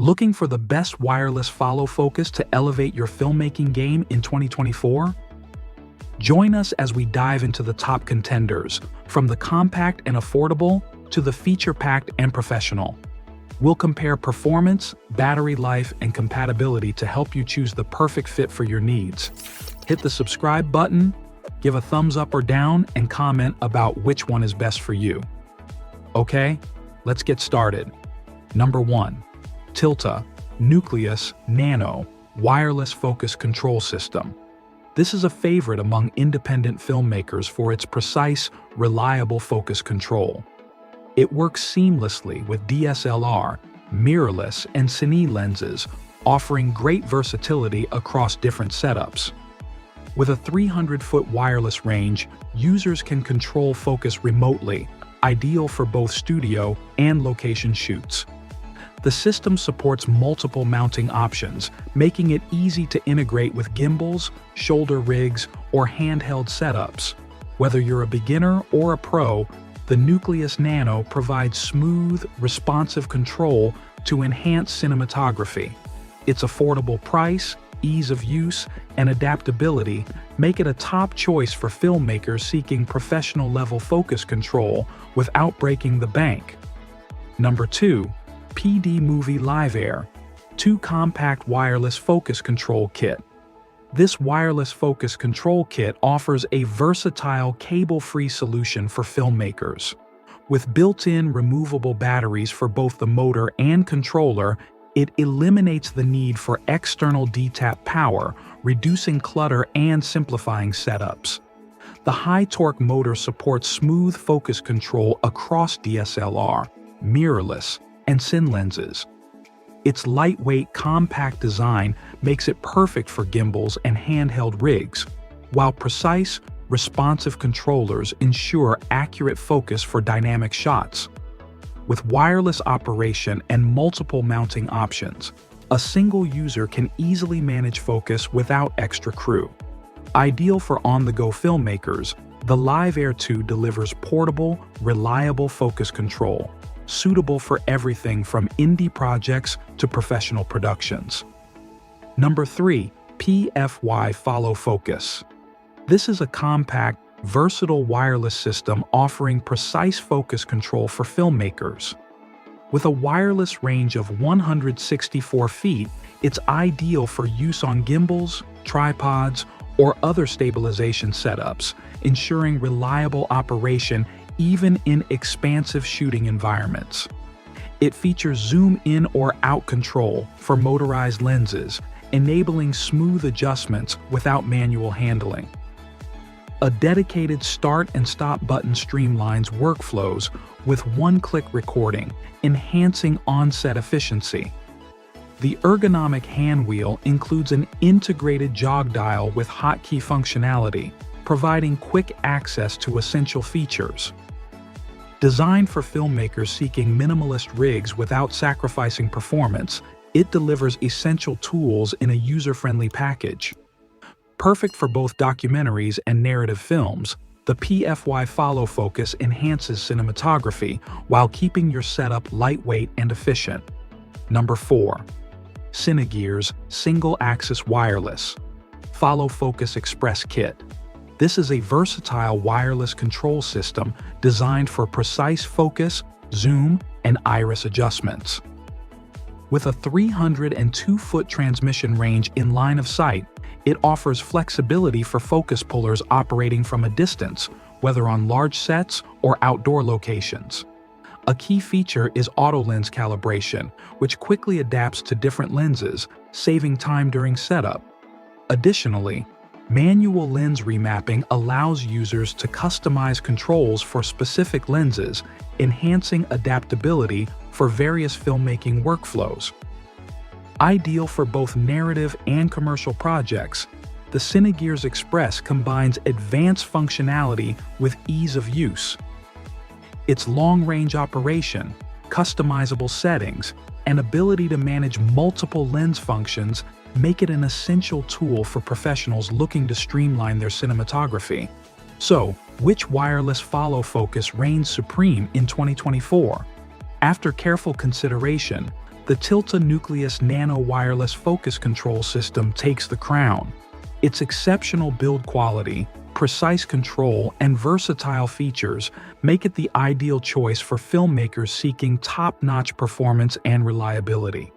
Looking for the best wireless follow focus to elevate your filmmaking game in 2024? Join us as we dive into the top contenders, from the compact and affordable to the feature-packed and professional. We'll compare performance, battery life, and compatibility to help you choose the perfect fit for your needs. Hit the subscribe button, give a thumbs up or down, and comment about which one is best for you. Okay, let's get started. Number 1. Tilta Nucleus-Nano Wireless Focus Control System. This is a favorite among independent filmmakers for its precise, reliable focus control. It works seamlessly with DSLR, mirrorless, and cine lenses, offering great versatility across different setups. With a 300-foot wireless range, users can control focus remotely, ideal for both studio and location shoots. The system supports multiple mounting options, making it easy to integrate with gimbals, shoulder rigs, or handheld setups. Whether you're a beginner or a pro, the Nucleus-Nano provides smooth, responsive control to enhance cinematography. Its affordable price, ease of use, and adaptability make it a top choice for filmmakers seeking professional-level focus control without breaking the bank. Number 2. PDMovie Live Air 2 Compact Wireless Focus Control Kit. This wireless focus control kit offers a versatile cable-free solution for filmmakers. With built-in removable batteries for both the motor and controller, it eliminates the need for external DTAP power, reducing clutter and simplifying setups. The high-torque motor supports smooth focus control across DSLR, mirrorless, and cine lenses. Its lightweight, compact design makes it perfect for gimbals and handheld rigs, while precise, responsive controllers ensure accurate focus for dynamic shots. With wireless operation and multiple mounting options, a single user can easily manage focus without extra crew. Ideal for on-the-go filmmakers, the Live Air 2 delivers portable, reliable focus control, suitable for everything from indie projects to professional productions. Number 3. PFY Follow Focus. This is a compact, versatile wireless system offering precise focus control for filmmakers. With a wireless range of 164 feet, it's ideal for use on gimbals, tripods, or other stabilization setups, ensuring reliable operation even in expansive shooting environments. It features zoom-in or out control for motorized lenses, enabling smooth adjustments without manual handling. A dedicated start and stop button streamlines workflows with one-click recording, enhancing on-set efficiency. The ergonomic handwheel includes an integrated jog dial with hotkey functionality, providing quick access to essential features. Designed for filmmakers seeking minimalist rigs without sacrificing performance, it delivers essential tools in a user-friendly package. Perfect for both documentaries and narrative films, the PFY Follow Focus enhances cinematography while keeping your setup lightweight and efficient. Number 4. Cinegears Single Axis Wireless Follow Focus Express Kit. This is a versatile wireless control system designed for precise focus, zoom, and iris adjustments. With a 302-foot transmission range in line of sight, it offers flexibility for focus pullers operating from a distance, whether on large sets or outdoor locations. A key feature is auto lens calibration, which quickly adapts to different lenses, saving time during setup. Additionally, manual lens remapping allows users to customize controls for specific lenses, enhancing adaptability for various filmmaking workflows. Ideal for both narrative and commercial projects, the Cinegears Express combines advanced functionality with ease of use. Its long-range operation, customizable settings, and ability to manage multiple lens functions make it an essential tool for professionals looking to streamline their cinematography. So, which wireless follow focus reigns supreme in 2024? After careful consideration, the Tilta Nucleus-Nano wireless focus control system takes the crown. Its exceptional build quality, precise control, and versatile features make it the ideal choice for filmmakers seeking top-notch performance and reliability.